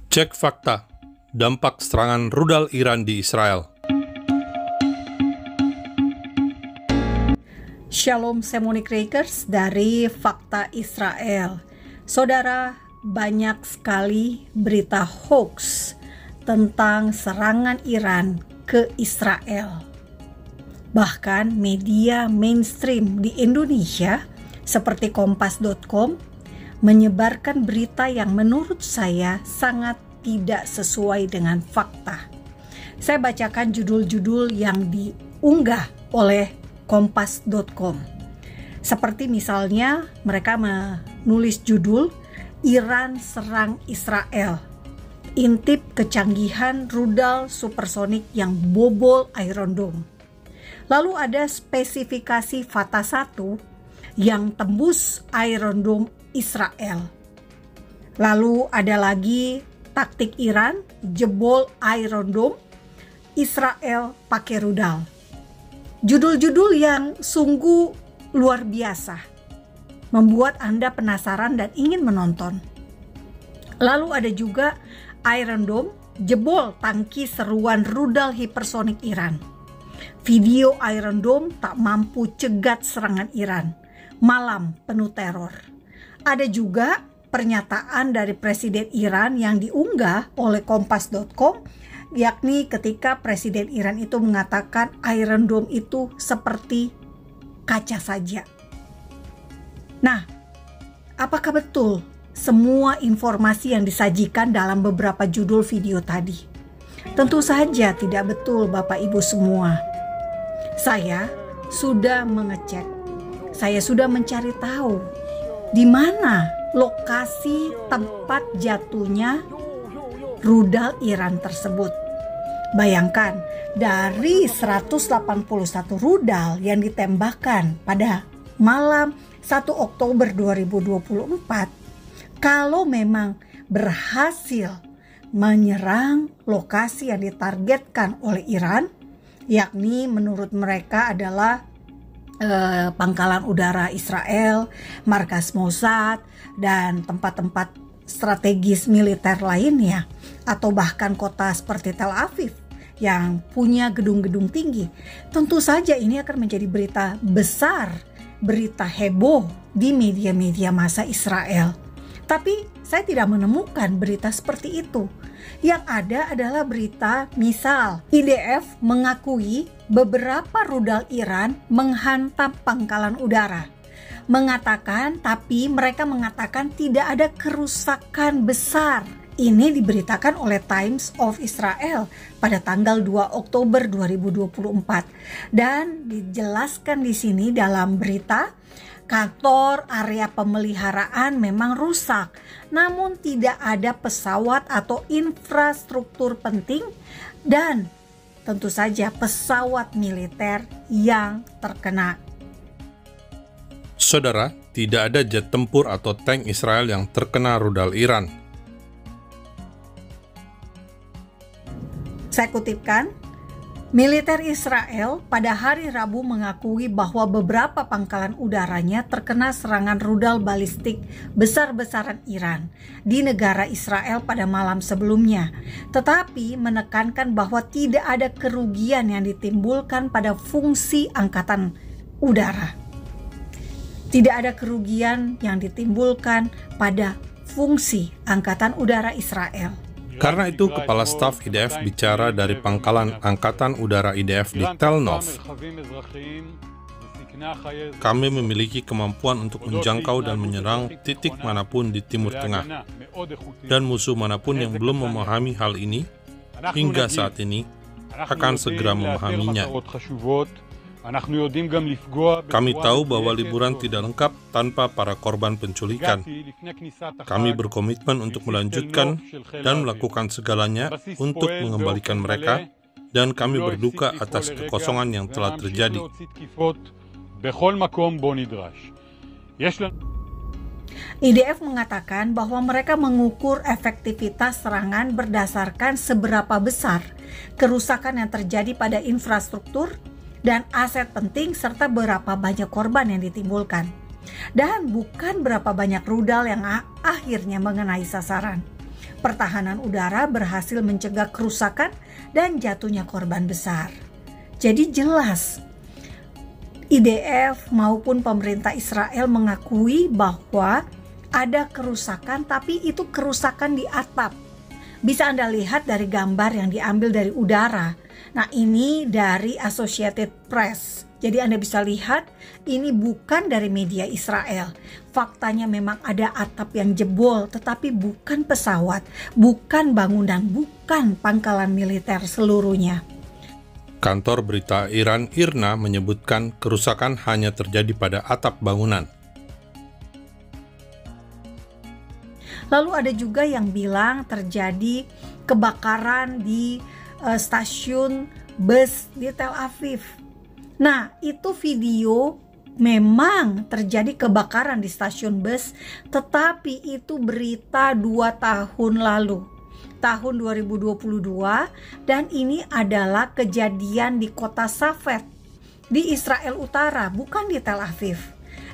Cek fakta, dampak serangan rudal Iran di Israel. Shalom Semonik Rakers dari Fakta Israel. Saudara, banyak sekali berita hoax tentang serangan Iran ke Israel. Bahkan media mainstream di Indonesia seperti kompas.com menyebarkan berita yang menurut saya sangat tidak sesuai dengan fakta. Saya bacakan judul-judul yang diunggah oleh kompas.com. Seperti misalnya mereka menulis judul Iran serang Israel. Intip kecanggihan rudal supersonik yang bobol Iron Dome. Lalu ada spesifikasi Fatah 1 yang tembus Iron Dome Israel. Lalu ada lagi taktik Iran jebol Iron Dome, Israel pakai rudal. Judul-judul yang sungguh luar biasa, membuat Anda penasaran dan ingin menonton. Lalu ada juga Iron Dome jebol tangki seruan rudal hipersonik Iran. Video Iron Dome tak mampu cegat serangan Iran. Malam penuh teror. Ada juga pernyataan dari Presiden Iran yang diunggah oleh kompas.com, yakni ketika Presiden Iran itu mengatakan Iron Dome itu seperti kaca saja. Nah, apakah betul semua informasi yang disajikan dalam beberapa judul video tadi? Tentu saja tidak betul, Bapak Ibu semua. Saya sudah mengecek, saya sudah mencari tahu di mana lokasi tempat jatuhnya rudal Iran tersebut. Bayangkan, dari 181 rudal yang ditembakkan pada malam 1 Oktober 2024, kalau memang berhasil menyerang lokasi yang ditargetkan oleh Iran, yakni menurut mereka adalah pangkalan udara Israel, markas Mossad, dan tempat-tempat strategis militer lainnya, atau bahkan kota seperti Tel Aviv yang punya gedung-gedung tinggi. Tentu saja ini akan menjadi berita besar, berita heboh di media-media massa Israel. Tapi saya tidak menemukan berita seperti itu. Yang ada adalah berita misal IDF mengakui beberapa rudal Iran menghantam pangkalan udara. Tapi mereka mengatakan tidak ada kerusakan besar. Ini diberitakan oleh Times of Israel pada tanggal 2 Oktober 2024. Dan dijelaskan di sini dalam berita, kantor area pemeliharaan memang rusak, namun tidak ada pesawat atau infrastruktur penting dan tentu saja pesawat militer yang terkena. Saudara, tidak ada jet tempur atau tank Israel yang terkena rudal Iran. Saya kutipkan, militer Israel pada hari Rabu mengakui bahwa beberapa pangkalan udaranya terkena serangan rudal balistik besar-besaran Iran di negara Israel pada malam sebelumnya, tetapi menekankan bahwa tidak ada kerugian yang ditimbulkan pada fungsi angkatan udara. Tidak ada kerugian yang ditimbulkan pada fungsi angkatan udara Israel. Karena itu, Kepala Staf IDF bicara dari Pangkalan Angkatan Udara IDF di Tel Nov. Kami memiliki kemampuan untuk menjangkau dan menyerang titik manapun di Timur Tengah. Dan musuh manapun yang belum memahami hal ini, hingga saat ini, akan segera memahaminya. Kami tahu bahwa liburan tidak lengkap tanpa para korban penculikan. Kami berkomitmen untuk melanjutkan dan melakukan segalanya untuk mengembalikan mereka, dan kami berduka atas kekosongan yang telah terjadi. IDF mengatakan bahwa mereka mengukur efektivitas serangan berdasarkan seberapa besar kerusakan yang terjadi pada infrastruktur dan aset penting serta berapa banyak korban yang ditimbulkan. Dan bukan berapa banyak rudal yang akhirnya mengenai sasaran. Pertahanan udara berhasil mencegah kerusakan dan jatuhnya korban besar. Jadi jelas, IDF maupun pemerintah Israel mengakui bahwa ada kerusakan, tapi itu kerusakan di atap. Bisa Anda lihat dari gambar yang diambil dari udara. Nah, ini dari Associated Press. Jadi Anda bisa lihat ini bukan dari media Israel. Faktanya memang ada atap yang jebol, tetapi bukan pesawat, bukan bangunan, bukan pangkalan militer seluruhnya. Kantor berita Iran IRNA menyebutkan kerusakan hanya terjadi pada atap bangunan. Lalu ada juga yang bilang terjadi kebakaran di stasiun bus di Tel Aviv. Nah, itu video memang terjadi kebakaran di stasiun bus, tetapi itu berita 2 tahun lalu, tahun 2022, dan ini adalah kejadian di kota Safed, di Israel Utara, bukan di Tel Aviv.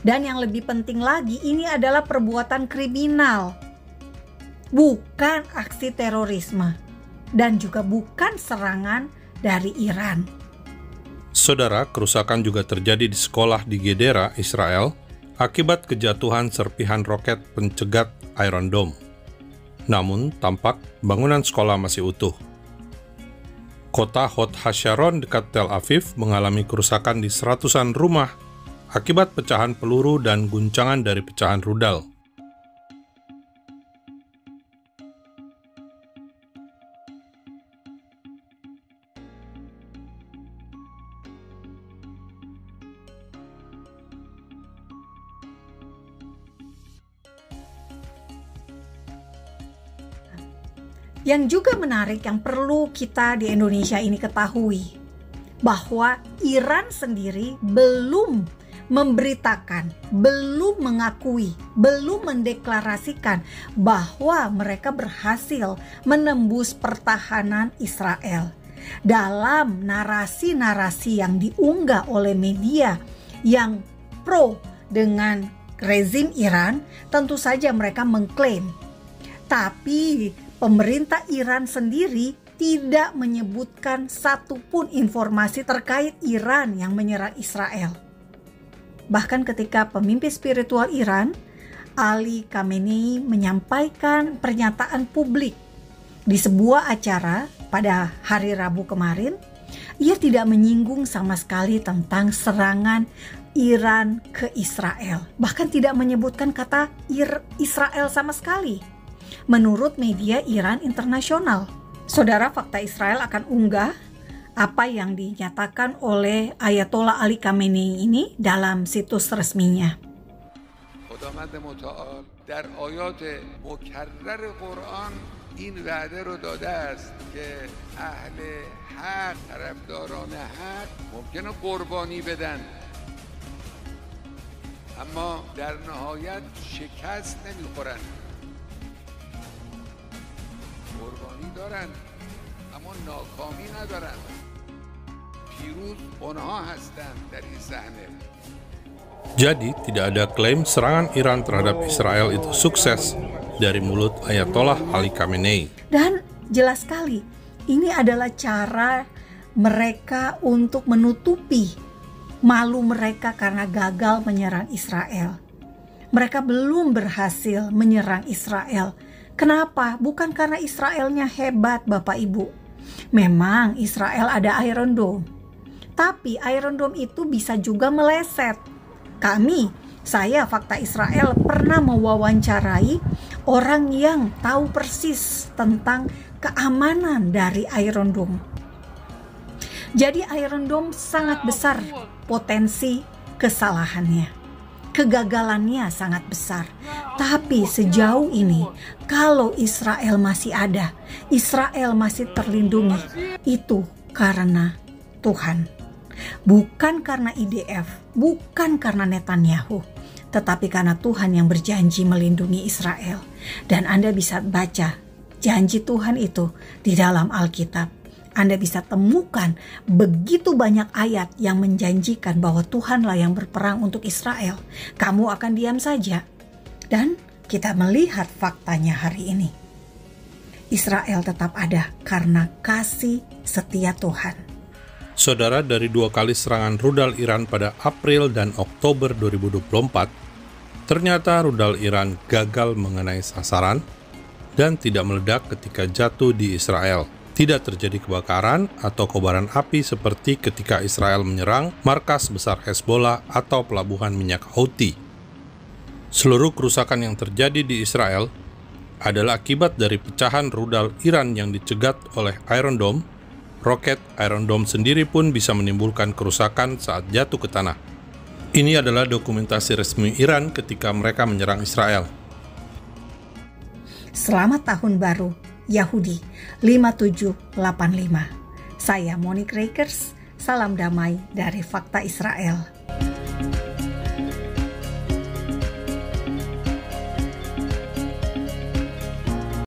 Dan yang lebih penting lagi, ini adalah perbuatan kriminal, bukan aksi terorisme, dan juga bukan serangan dari Iran. Saudara, kerusakan juga terjadi di sekolah di Gedera, Israel, akibat kejatuhan serpihan roket pencegat Iron Dome. Namun, tampak bangunan sekolah masih utuh. Kota Hod Hasharon dekat Tel Aviv mengalami kerusakan di seratusan rumah akibat pecahan peluru dan guncangan dari pecahan rudal. Yang juga menarik yang perlu kita di Indonesia ini ketahui, bahwa Iran sendiri belum memberitakan, belum mengakui, belum mendeklarasikan bahwa mereka berhasil menembus pertahanan Israel. Dalam narasi-narasi yang diunggah oleh media yang pro dengan rezim Iran, tentu saja mereka mengklaim. Tapi pemerintah Iran sendiri tidak menyebutkan satupun informasi terkait Iran yang menyerang Israel. Bahkan ketika pemimpin spiritual Iran, Ali Khamenei, menyampaikan pernyataan publik di sebuah acara pada hari Rabu kemarin, ia tidak menyinggung sama sekali tentang serangan Iran ke Israel. Bahkan tidak menyebutkan kata Israel sama sekali. Menurut media Iran internasional, saudara, fakta Israel akan unggah apa yang dinyatakan oleh Ayatollah Ali Khamenei ini dalam situs resminya. خداوند متعال در آیات مکرر قرآن این وعده رو داده است که اهل حق، طرفداران حق ممکنه قربانی بدن، اما در نهایت شکست نمیخورن. قربانی دارن اما ناکامی ندارن. پیروز اونها هستند در این صحنه. Jadi, tidak ada klaim serangan Iran terhadap Israel itu sukses dari mulut Ayatollah Ali Khamenei. Dan jelas sekali, ini adalah cara mereka untuk menutupi malu mereka karena gagal menyerang Israel. Mereka belum berhasil menyerang Israel. Kenapa? Bukan karena Israelnya hebat, Bapak Ibu. Memang Israel ada Iron Dome, tapi Iron Dome itu bisa juga meleset. Saya Fakta Israel pernah mewawancarai orang yang tahu persis tentang keamanan dari Iron Dome. Jadi Iron Dome sangat besar potensi kesalahannya, kegagalannya sangat besar. Tapi sejauh ini, kalau Israel masih ada, Israel masih terlindungi, itu karena Tuhan. Bukan karena IDF, bukan karena Netanyahu, tetapi karena Tuhan yang berjanji melindungi Israel. Dan Anda bisa baca janji Tuhan itu di dalam Alkitab. Anda bisa temukan begitu banyak ayat yang menjanjikan bahwa Tuhanlah yang berperang untuk Israel. Kamu akan diam saja. Dan kita melihat faktanya hari ini. Israel tetap ada karena kasih setia Tuhan. Saudara, dari 2 kali serangan rudal Iran pada April dan Oktober 2024, ternyata rudal Iran gagal mengenai sasaran dan tidak meledak ketika jatuh di Israel. Tidak terjadi kebakaran atau kobaran api seperti ketika Israel menyerang markas besar Hezbollah atau pelabuhan minyak Houthi. Seluruh kerusakan yang terjadi di Israel adalah akibat dari pecahan rudal Iran yang dicegat oleh Iron Dome. Roket Iron Dome sendiri pun bisa menimbulkan kerusakan saat jatuh ke tanah. Ini adalah dokumentasi resmi Iran ketika mereka menyerang Israel. Selamat Tahun Baru Yahudi 5785. Saya Monique Rakers, salam damai dari Fakta Israel.